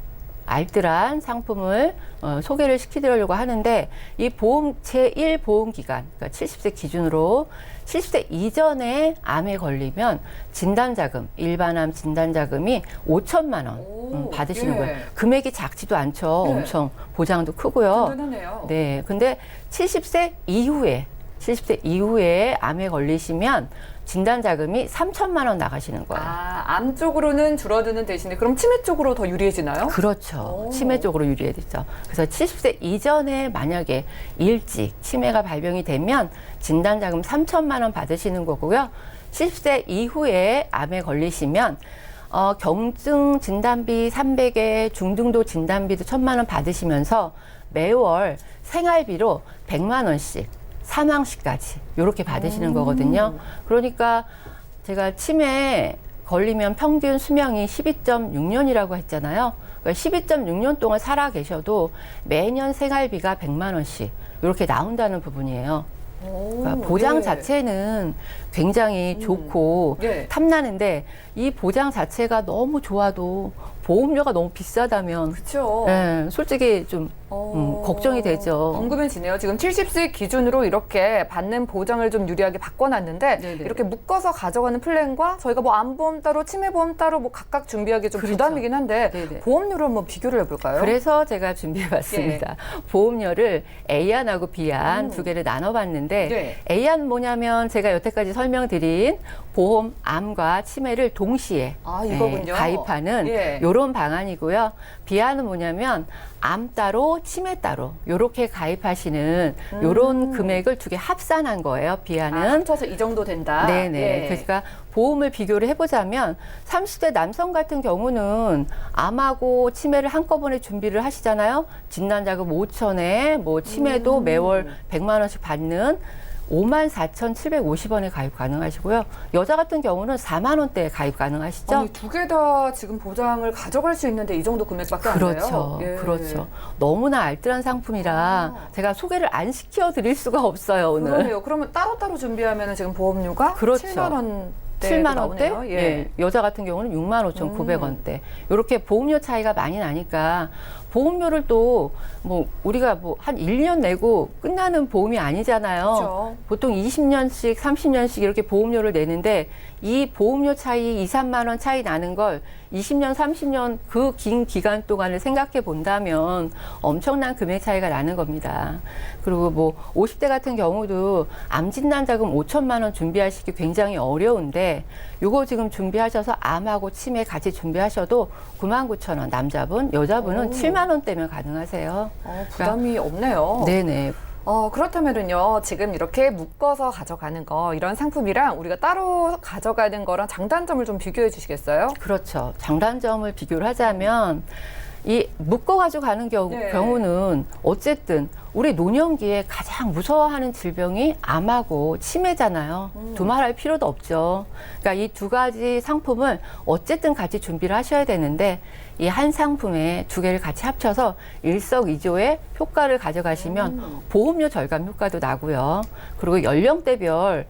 알뜰한 상품을 소개를 시키려고 하는데 이 보험 제1보험 기간, 그러니까 70세 기준으로 70세 이전에 암에 걸리면 진단자금, 일반암 진단자금이 5천만 원 받으시는 예. 거예요. 금액이 작지도 않죠. 네. 엄청 보장도 크고요. 든든하네요. 네. 근데 70세 이후에 암에 걸리시면 진단자금이 3천만 원 나가시는 거예요. 암 쪽으로는 줄어드는 대신에 그럼 치매 쪽으로 더 유리해지나요? 그렇죠. 오. 치매 쪽으로 유리해지죠. 그래서 70세 이전에 만약에 일찍 치매가 발병이 되면 진단자금 3천만 원 받으시는 거고요. 70세 이후에 암에 걸리시면 경증 진단비 300에 중등도 진단비도 1,000만 원 받으시면서 매월 생활비로 100만 원씩 사망시까지 이렇게 받으시는 거거든요. 그러니까 제가 치매 걸리면 평균 수명이 12.6년이라고 했잖아요. 그러니까 12.6년 동안 살아 계셔도 매년 생활비가 100만 원씩 이렇게 나온다는 부분이에요. 그러니까 보장 예. 자체는 굉장히 좋고 예. 탐나는데 이 보장 자체가 너무 좋아도 보험료가 너무 비싸다면 그렇죠. 예, 솔직히 좀 걱정이 되죠. 궁금해지네요. 지금 70세 기준으로 이렇게 받는 보장을 좀 유리하게 바꿔놨는데 네네. 이렇게 묶어서 가져가는 플랜과 저희가 뭐 암보험 따로 치매보험 따로 뭐 각각 준비하기 좀 그렇죠. 부담이긴 한데 네네. 보험료를 한번 비교를 해볼까요? 그래서 제가 준비해봤습니다. 보험료를 A안하고 B안 두 개를 나눠봤는데 네. A안 뭐냐면 제가 여태까지 설명드린 보험, 암과 치매를 동시에 이거군요. 가입하는 예. 이런 방안이고요. B안은 뭐냐면 암 따로, 치매 따로 이렇게 가입하시는 이런 금액을 두 개 합산한 거예요. B안은. 합쳐서 이 정도 된다. 네네. 예. 그러니까 보험을 비교를 해보자면 30대 남성 같은 경우는 암하고 치매를 한꺼번에 준비를 하시잖아요. 진단자금 5천에 뭐 치매도 매월 100만 원씩 받는 54,750원에 가입 가능하시고요. 여자 같은 경우는 4만 원대에 가입 가능하시죠. 아니, 두 개 다 지금 보장을 가져갈 수 있는데 이 정도 금액밖에 안 돼요? 그렇죠. 예. 그렇죠. 너무나 알뜰한 상품이라 제가 소개를 안 시켜 드릴 수가 없어요, 오늘. 그러네요. 그러면 따로따로 준비하면 지금 보험료가 그렇죠. 7만 원. 7만 원대? 나오네요. 예. 여자 같은 경우는 65,900원대. 이렇게 보험료 차이가 많이 나니까 보험료를 또 뭐 우리가 뭐 한 1, 2년 내고 끝나는 보험이 아니잖아요. 그렇죠. 보통 20년씩, 30년씩 이렇게 보험료를 내는데 이 보험료 차이 2, 3만 원 차이 나는 걸 20년, 30년 그 긴 기간 동안을 생각해 본다면 엄청난 금액 차이가 나는 겁니다. 그리고 뭐 50대 같은 경우도 암 진단자금 5천만 원 준비하시기 굉장히 어려운데 요거 지금 준비하셔서 암하고 치매 같이 준비하셔도 99,000원 남자분, 여자분은 7만 원대면 가능하세요. 부담이 없네요. 네네. 그렇다면은요, 지금 이렇게 묶어서 가져가는 거, 이런 상품이랑 우리가 따로 가져가는 거랑 장단점을 좀 비교해 주시겠어요? 그렇죠. 장단점을 비교를 하자면 이 묶어가지고 가는 네. 경우는 어쨌든 우리 노년기에 가장 무서워하는 질병이 암하고 치매잖아요. 두말할 필요도 없죠. 그러니까 이 두 가지 상품을 어쨌든 같이 준비를 하셔야 되는데 이 한 상품에 두 개를 같이 합쳐서 일석이조의 효과를 가져가시면 보험료 절감 효과도 나고요. 그리고 연령대별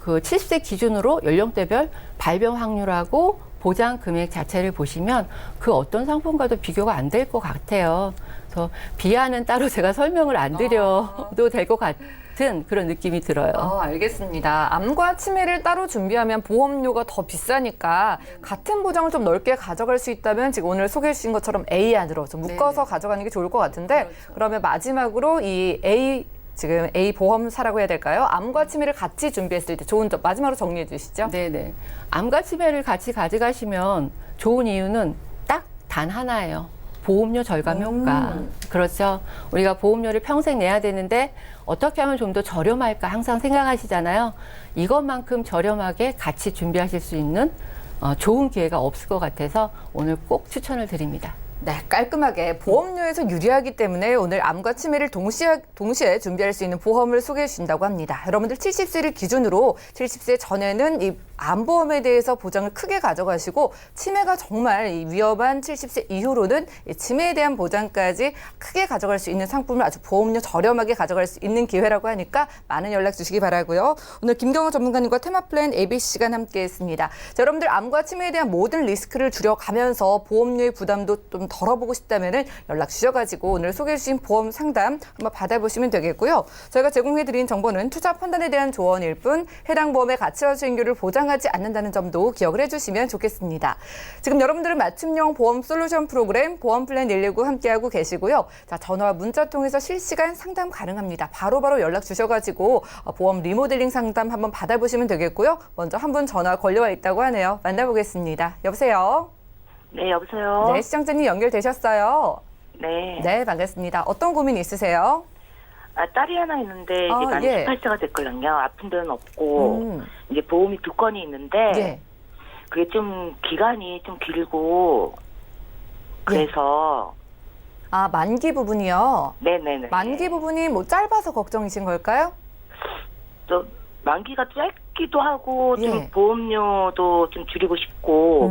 그 70세 기준으로 연령대별 발병 확률하고 보장 금액 자체를 보시면 그 어떤 상품과도 비교가 안 될 것 같아요. 그래서 비하는 따로 제가 설명을 안 드려도 될 것 같은 그런 느낌이 들어요. 알겠습니다. 암과 치매를 따로 준비하면 보험료가 더 비싸니까 같은 보장을 좀 넓게 가져갈 수 있다면 지금 오늘 소개해 주신 것처럼 A안으로 좀 묶어서 가져가는 게 좋을 것 같은데 그러면 마지막으로 이 지금 A 보험사라고 해야 될까요? 암과 치매를 같이 준비했을 때 좋은 점 마지막으로 정리해 주시죠. 네네. 암과 치매를 같이 가져가시면 좋은 이유는 딱 단 하나예요. 보험료 절감 효과. 그렇죠. 우리가 보험료를 평생 내야 되는데 어떻게 하면 좀 더 저렴할까 항상 생각하시잖아요. 이것만큼 저렴하게 같이 준비하실 수 있는 좋은 기회가 없을 것 같아서 오늘 꼭 추천을 드립니다. 네, 깔끔하게 보험료에서 유리하기 때문에 오늘 암과 치매를 동시에 준비할 수 있는 보험을 소개해 주신다고 합니다. 여러분들 70세를 기준으로 70세 전에는 이 암보험에 대해서 보장을 크게 가져가시고 치매가 정말 이 위험한 70세 이후로는 이 치매에 대한 보장까지 크게 가져갈 수 있는 상품을 아주 보험료 저렴하게 가져갈 수 있는 기회라고 하니까 많은 연락 주시기 바라고요. 오늘 김경호 전문가님과 테마플랜 ABC 시간 함께했습니다. 자, 여러분들 암과 치매에 대한 모든 리스크를 줄여가면서 보험료의 부담도 좀 덜어보고 싶다면은 연락 주셔가지고 오늘 소개해 주신 보험 상담 한번 받아보시면 되겠고요. 저희가 제공해드린 정보는 투자 판단에 대한 조언일 뿐 해당 보험의 가치와 수익률을 보장하지 않는다는 점도 기억을 해주시면 좋겠습니다. 지금 여러분들은 맞춤형 보험 솔루션 프로그램 보험플랜 119 함께하고 계시고요. 자, 전화와 문자 통해서 실시간 상담 가능합니다. 바로바로 연락 주셔가지고 보험 리모델링 상담 한번 받아보시면 되겠고요. 먼저 한 분 전화 걸려와 있다고 하네요. 만나보겠습니다. 여보세요? 네, 여보세요? 네, 시청자님 연결되셨어요. 네. 네, 반갑습니다. 어떤 고민 있으세요? 딸이 하나 있는데, 이제 만 예. 18세가 됐거든요. 아픈 데는 없고, 이제 보험이 2건이 있는데, 예. 그게 좀 기간이 좀 길고, 그래서, 아, 만기 부분이요? 네네네. 만기 부분이 뭐 짧아서 걱정이신 걸까요? 또, 만기가 짧기도 하고, 좀 예. 보험료도 좀 줄이고 싶고,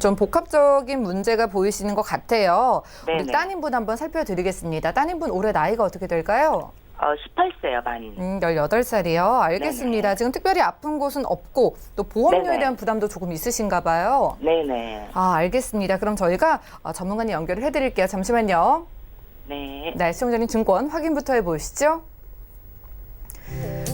좀 복합적인 문제가 보이시는 것 같아요. 우리 네네. 따님분 한번 살펴드리겠습니다. 따님분 올해 나이가 어떻게 될까요? 18세요, 만. 18살이요. 알겠습니다. 네네. 지금 특별히 아픈 곳은 없고 또 보험료에 네네. 대한 부담도 조금 있으신가 봐요. 네네. 아, 알겠습니다. 그럼 저희가 전문가님 연결을 해드릴게요. 잠시만요. 네. 네, 시청자님 증권 확인부터 해보시죠.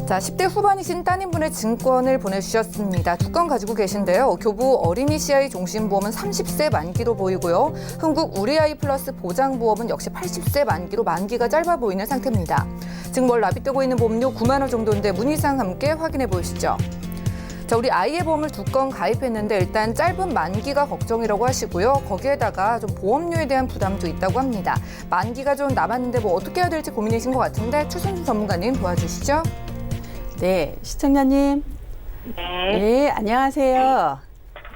자, 10대 후반이신 따님분의 증권을 보내주셨습니다. 2건 가지고 계신데요. 교부 어린이 CI 종신보험은 30세 만기로 보이고요. 흥국 우리 아이 플러스 보장보험은 역시 80세 만기로 만기가 짧아 보이는 상태입니다. 지금 월 납입되고 있는 보험료 9만 원 정도인데 문의사항 함께 확인해 보시죠. 자, 우리 아이의 보험을 2건 가입했는데 일단 짧은 만기가 걱정이라고 하시고요. 거기에다가 좀 보험료에 대한 부담도 있다고 합니다. 만기가 좀 남았는데 뭐 어떻게 해야 될지 고민이신 것 같은데 최순수 전문가님 도와주시죠. 네, 시청자님. 네. 네, 안녕하세요.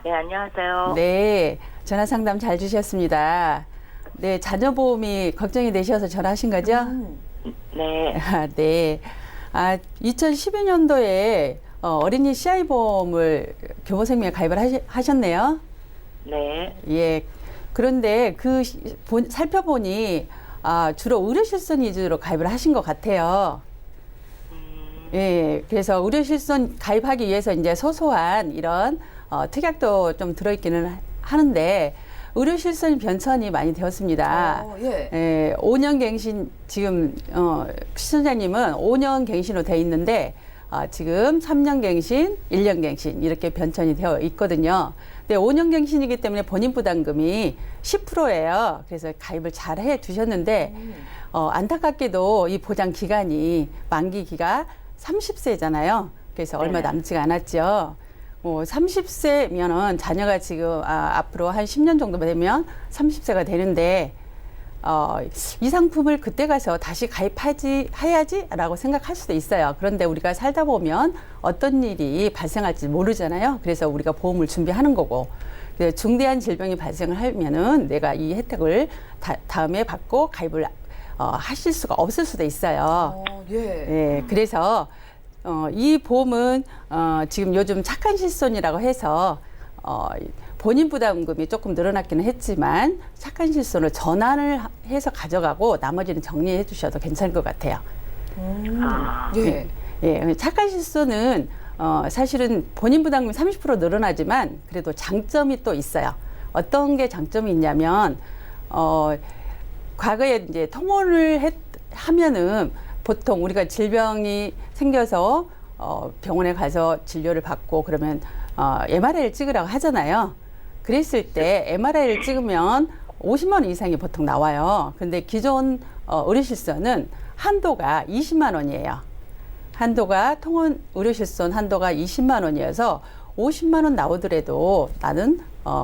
네, 안녕하세요. 네, 전화 상담 잘 주셨습니다. 네, 자녀보험이 걱정이 되셔서 전화하신 거죠? 네. 네. 2012년도에 어린이 CI 보험을 교보생명에 가입을 하셨네요. 네. 예. 그런데 살펴보니 주로 의료실손 위주로 가입을 하신 것 같아요. 예, 그래서 의료실손 가입하기 위해서 이제 소소한 이런 특약도 좀 들어있기는 하는데 의료실손 변천이 많이 되었습니다. 예, 5년 갱신 지금 시청자님은 5년 갱신으로 돼 있는데 지금 3년 갱신, 1년 갱신 이렇게 변천이 되어 있거든요. 근데 5년 갱신이기 때문에 본인 부담금이 10%예요. 그래서 가입을 잘 해 두셨는데 안타깝게도 이 보장 기간이 만기기가 30세잖아요. 그래서 얼마 남지가 않았죠. 30세면은 자녀가 지금 앞으로 한 10년 정도 되면 30세가 되는데 이 상품을 그때 가서 다시 해야지라고 생각할 수도 있어요. 그런데 우리가 살다 보면 어떤 일이 발생할지 모르잖아요. 그래서 우리가 보험을 준비하는 거고 중대한 질병이 발생을 하면은 내가 이 혜택을 다음에 받고 가입을 하실 수가 없을 수도 있어요. 예, 그래서 이 보험은 지금 요즘 착한 실손이라고 해서 본인 부담금이 조금 늘어났기는 했지만 착한 실손을 전환을 해서 가져가고 나머지는 정리해 주셔도 괜찮을 것 같아요. 예. 예, 착한 실손은 사실은 본인 부담금이 30% 늘어나지만 그래도 장점이 또 있어요. 어떤 게 장점이 있냐면 과거에 이제 통원을 하면은 보통 우리가 질병이 생겨서 병원에 가서 진료를 받고 그러면 MRI를 찍으라고 하잖아요. 그랬을 때 MRI를 찍으면 50만 원 이상이 보통 나와요. 근데 기존 의료실손은 한도가 20만 원이에요. 한도가 통원 의료실손 한도가 20만 원이어서 50만 원 나오더라도 나는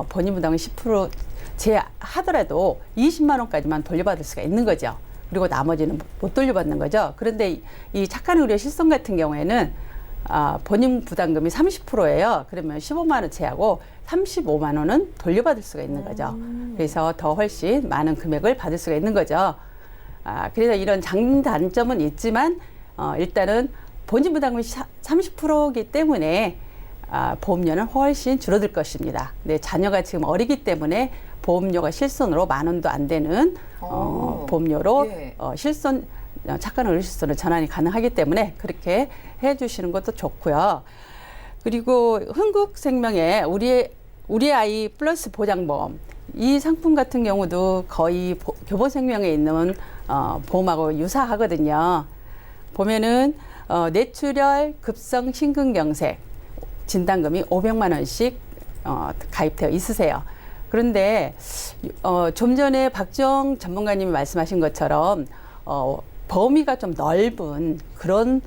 본인 부담은 10% 제하더라도 20만 원까지만 돌려받을 수가 있는 거죠. 그리고 나머지는 못 돌려받는 거죠. 그런데 이 착한 의료 실손 같은 경우에는 본인 부담금이 30%예요. 그러면 15만 원 제하고 35만 원은 돌려받을 수가 있는 거죠. 그래서 더 훨씬 많은 금액을 받을 수가 있는 거죠. 그래서 이런 장단점은 있지만 일단은 본인 부담금이 30%이기 때문에 보험료는 훨씬 줄어들 것입니다. 네, 자녀가 지금 어리기 때문에 보험료가 실손으로 10,000원도 안 되는 보험료로 예. 착한 의료 실손을 전환이 가능하기 때문에 그렇게 해주시는 것도 좋고요. 그리고 흥국생명의 우리 아이 플러스 보장보험 이 상품 같은 경우도 거의 교보생명에 있는 보험하고 유사하거든요. 보면은 뇌출혈, 급성 심근경색 진단금이 500만 원씩 가입되어 있으세요. 그런데 좀 전에 박정 전문가님이 말씀하신 것처럼 범위가 좀 넓은 그런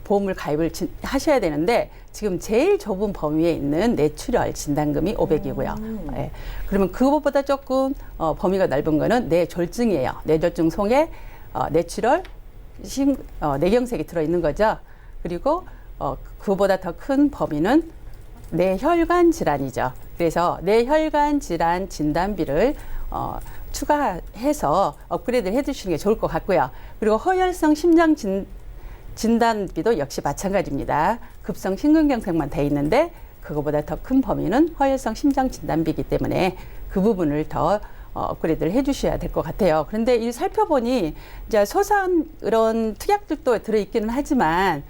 보험을 가입을 하셔야 되는데 지금 제일 좁은 범위에 있는 뇌출혈 진단금이 500이고요. 예. 그러면 그것보다 조금 범위가 넓은 거는 뇌졸중이에요. 뇌졸중 속에 뇌출혈, 뇌경색이 들어있는 거죠. 그리고 그보다 더 큰 범위는 뇌혈관 질환이죠. 그래서 뇌혈관 질환 진단비를 추가해서 업그레이드를 해주시는 게 좋을 것 같고요. 그리고 허혈성 심장 진단비도 역시 마찬가지입니다. 급성 심근경색만 돼 있는데 그거보다 더 큰 범위는 허혈성 심장 진단비이기 때문에 그 부분을 더 업그레이드를 해주셔야 될 것 같아요. 그런데 이 살펴보니 이제 소소한 이런 특약들도 들어있기는 하지만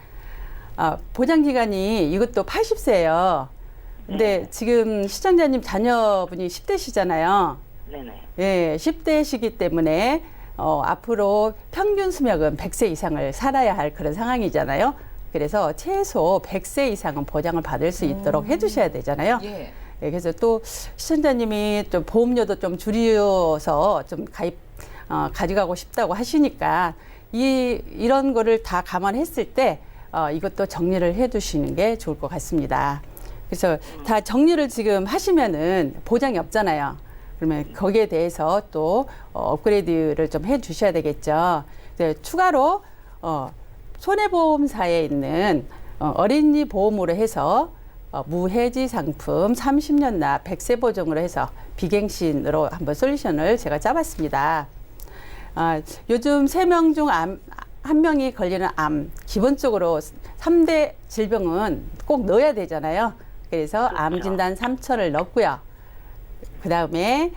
보장 기간이 이것도 80세예요. 근데 지금 시청자님 자녀분이 10대시잖아요. 네네. 예, 10대시기 때문에 앞으로 평균 수명은 100세 이상을 살아야 할 그런 상황이잖아요. 그래서 최소 100세 이상은 보장을 받을 수 있도록 해주셔야 되잖아요. 예. 예, 그래서 또 시청자님이 좀 보험료도 좀 줄여서 좀 가져가고 싶다고 하시니까 이런 거를 다 감안했을 때 이것도 정리를 해두시는 게 좋을 것 같습니다. 그래서 다 정리를 지금 하시면은 보장이 없잖아요. 그러면 거기에 대해서 또 업그레이드를 좀 해주셔야 되겠죠. 추가로 손해보험사에 있는 어린이 보험으로 해서 무해지 상품 30년 나 100세 보증으로 해서 비갱신으로 한번 솔루션을 제가 짜봤습니다. 요즘 3명 중 1명이 걸리는 암, 기본적으로 3대 질병은 꼭 넣어야 되잖아요. 그래서 암 진단 3,000을 넣었고요. 그 다음에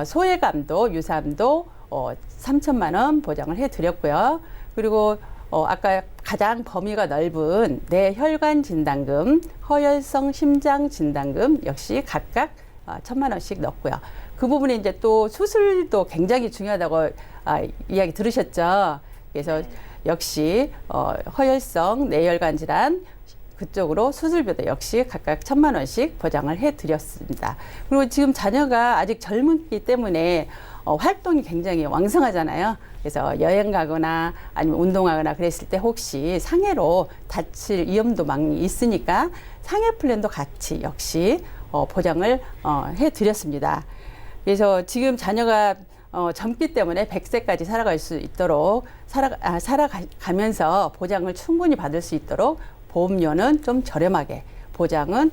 소외감도 유사암도 3,000만 원 보장을 해드렸고요. 그리고 아까 가장 범위가 넓은 뇌혈관 진단금, 허혈성 심장 진단금 역시 각각 1,000만 원씩 넣었고요. 그 부분에 이제 또 수술도 굉장히 중요하다고 이야기 들으셨죠. 그래서 역시 허혈성 뇌혈관 질환 그쪽으로 수술비도 역시 각각 1,000만 원씩 보장을 해드렸습니다. 그리고 지금 자녀가 아직 젊기 때문에 활동이 굉장히 왕성하잖아요. 그래서 여행 가거나 아니면 운동하거나 그랬을 때 혹시 상해로 다칠 위험도 많이 있으니까 상해 플랜도 같이 역시 보장을 해드렸습니다. 그래서 지금 자녀가 젊기 때문에 100세까지 살아갈 수 있도록 살아가면서 보장을 충분히 받을 수 있도록 보험료는 좀 저렴하게, 보장은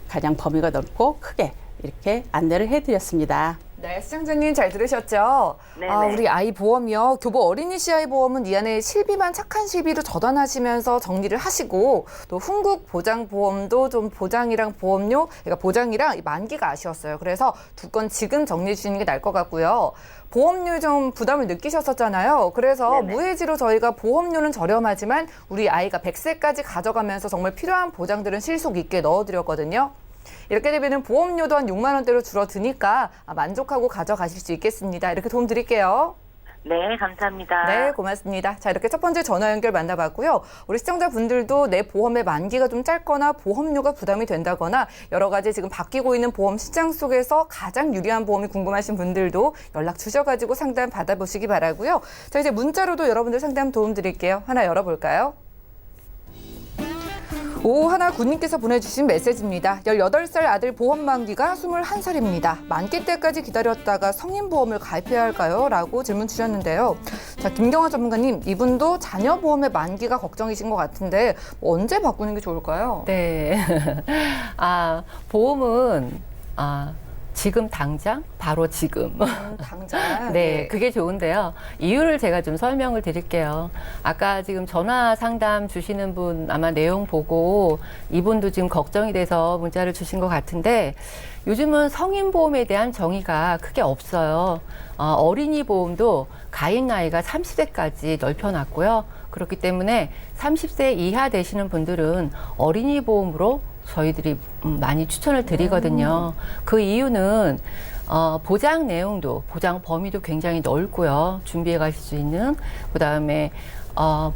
가장 범위가 넓고 크게 이렇게 안내를 해드렸습니다. 네, 시청자님 잘 들으셨죠? 네네. 우리 아이 보험이요. 교보 어린이 CI 보험은 이 안에 실비만 착한 실비로 저단하시면서 정리를 하시고 또 흥국 보장보험도 좀 보장이랑 보험료, 그러니까 보장이랑 만기가 아쉬웠어요. 그래서 두 건 지금 정리해 주시는 게 나을 것 같고요. 보험료 좀 부담을 느끼셨었잖아요. 그래서 네네. 무해지로 저희가 보험료는 저렴하지만 우리 아이가 100세까지 가져가면서 정말 필요한 보장들은 실속 있게 넣어드렸거든요. 이렇게 되면 보험료도 한 6만 원대로 줄어드니까 만족하고 가져가실 수 있겠습니다. 이렇게 도움 드릴게요. 네, 감사합니다. 네, 고맙습니다. 자, 이렇게 첫 번째 전화 연결 만나봤고요. 우리 시청자분들도 내 보험의 만기가 좀 짧거나 보험료가 부담이 된다거나 여러 가지 지금 바뀌고 있는 보험 시장 속에서 가장 유리한 보험이 궁금하신 분들도 연락 주셔가지고 상담 받아보시기 바라고요. 자, 이제 문자로도 여러분들 상담 도움 드릴게요. 하나 열어볼까요? 오하나 군님께서 보내주신 메시지입니다. 18살 아들 보험 만기가 21살입니다. 만기 때까지 기다렸다가 성인보험을 가입해야 할까요? 라고 질문 주셨는데요. 자, 김경화 전문가님, 이분도 자녀 보험의 만기가 걱정이신 것 같은데 언제 바꾸는 게 좋을까요? 네. 보험은 지금 당장 바로 지금. 당장. 네, 그게 좋은데요. 이유를 제가 좀 설명을 드릴게요. 아까 지금 전화 상담 주시는 분 아마 내용 보고 이분도 지금 걱정이 돼서 문자를 주신 것 같은데 요즘은 성인 보험에 대한 정의가 크게 없어요. 어린이 보험도 가입 나이가 30세까지 넓혀놨고요. 그렇기 때문에 30세 이하 되시는 분들은 어린이 보험으로 저희들이 많이 추천을 드리거든요. 그 이유는 보장 내용도, 보장 범위도 굉장히 넓고요. 준비해 가실 수 있는. 그다음에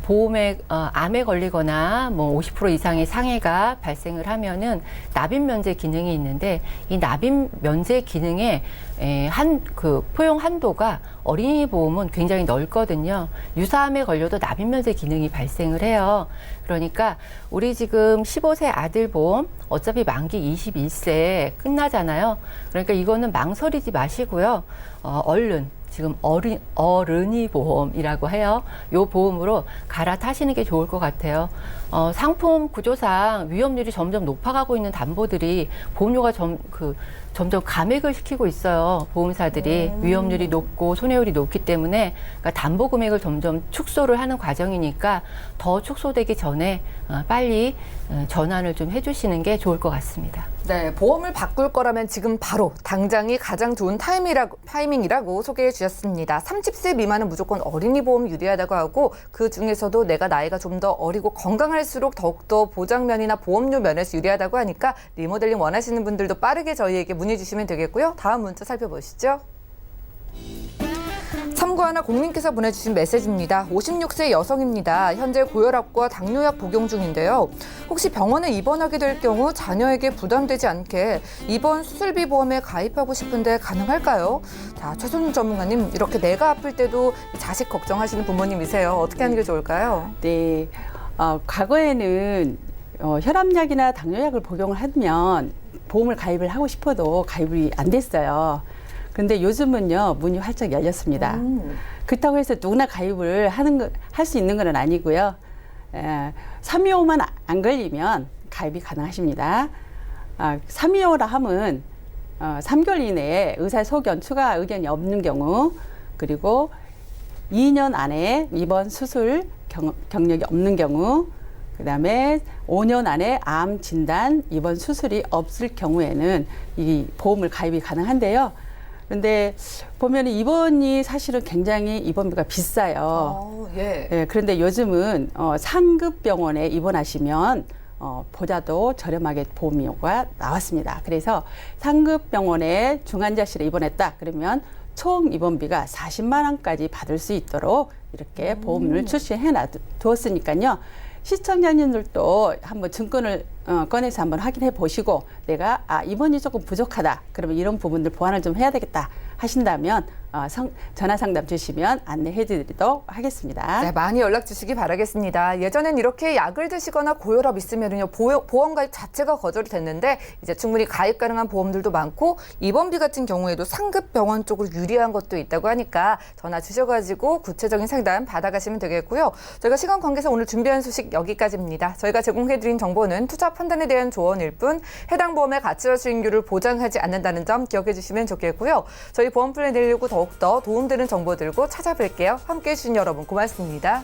보험에 암에 걸리거나 뭐 50% 이상의 상해가 발생을 하면은 납입 면제 기능이 있는데 이 납입 면제 기능의 포용 한도가 어린이 보험은 굉장히 넓거든요. 유사암에 걸려도 납입 면제 기능이 발생을 해요. 그러니까 우리 지금 15세 아들 보험 어차피 만기 21세 끝나잖아요. 그러니까 이거는 망설이지 마시고요. 얼른 지금 어른이 보험이라고 해요. 요 보험으로 갈아타시는 게 좋을 것 같아요. 상품 구조상 위험률이 점점 높아가고 있는 담보들이 보험료가 점점 감액을 시키고 있어요. 보험사들이 위험률이 높고 손해율이 높기 때문에 그러니까 담보 금액을 점점 축소를 하는 과정이니까 더 축소되기 전에 빨리 전환을 좀 해주시는 게 좋을 것 같습니다. 네, 보험을 바꿀 거라면 지금 바로 당장이 가장 좋은 타이밍이라고 소개해 주셨습니다. 30세 미만은 무조건 어린이 보험이 유리하다고 하고 그 중에서도 내가 나이가 좀 더 어리고 건강할수록 더욱더 보장면이나 보험료 면에서 유리하다고 하니까 리모델링 원하시는 분들도 빠르게 저희에게 문의 주시면 되겠고요. 다음 문자 살펴보시죠. 39하나 공님께서 보내주신 메시지입니다. 56세 여성입니다. 현재 고혈압과 당뇨약 복용 중인데요. 혹시 병원에 입원하게 될 경우 자녀에게 부담되지 않게 입원 수술비 보험에 가입하고 싶은데 가능할까요? 자, 최선우 전문가님, 이렇게 내가 아플 때도 자식 걱정하시는 부모님이세요. 어떻게 하는 게 좋을까요? 네, 과거에는 혈압약이나 당뇨약을 복용을 하면 보험을 가입을 하고 싶어도 가입이 안 됐어요. 근데 요즘은요, 문이 활짝 열렸습니다. 그렇다고 해서 누구나 가입을 할 수 있는 건 아니고요. 325만 안 걸리면 가입이 가능하십니다. 325라 하면 3개월 이내에 의사 소견, 추가 의견이 없는 경우, 그리고 2년 안에 입원 수술 경력이 없는 경우, 그다음에 5년 안에 암 진단, 입원 수술이 없을 경우에는 이 보험을 가입이 가능한데요. 그런데 보면 입원이 사실은 굉장히 입원비가 비싸요. 예, 그런데 요즘은 상급 병원에 입원하시면 보다도 저렴하게 보험료가 나왔습니다. 그래서 상급 병원에 중환자실에 입원했다 그러면 총 입원비가 40만 원까지 받을 수 있도록 이렇게 보험을 출시해 놔두었으니까요. 시청자님들도 한번 증권을 꺼내서 한번 확인해 보시고 내가 입원이 조금 부족하다 그러면 이런 부분들 보완을 좀 해야 되겠다 하신다면 전화 상담 주시면 안내해 드리도록 하겠습니다. 네, 많이 연락 주시기 바라겠습니다. 예전엔 이렇게 약을 드시거나 고혈압 있으면요 보험 가입 자체가 거절이 됐는데 이제 충분히 가입 가능한 보험들도 많고 입원비 같은 경우에도 상급 병원 쪽으로 유리한 것도 있다고 하니까 전화 주셔가지고 구체적인 상담 받아가시면 되겠고요. 저희가 시간 관계상 오늘 준비한 소식 여기까지입니다. 저희가 제공해드린 정보는 투자 판단에 대한 조언일 뿐 해당 보험의 가치와 수익률을 보장하지 않는다는 점 기억해 주시면 좋겠고요. 저희 보험 플랜 내려고 더욱더 도움되는 정보 들고 찾아뵐게요. 함께해 주신 여러분 고맙습니다.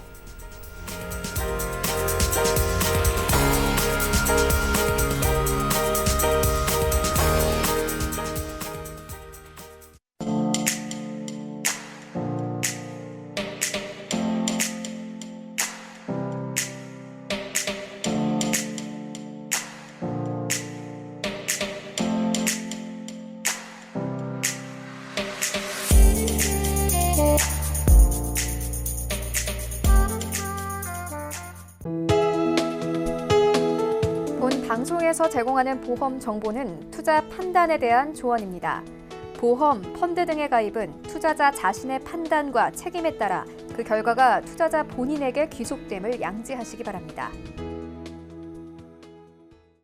본 방송에서 제공하는 보험 정보는 투자 판단에 대한 조언입니다. 보험, 펀드 등의 가입은 투자자 자신의 판단과 책임에 따라 그 결과가 투자자 본인에게 귀속됨을 양지하시기 바랍니다.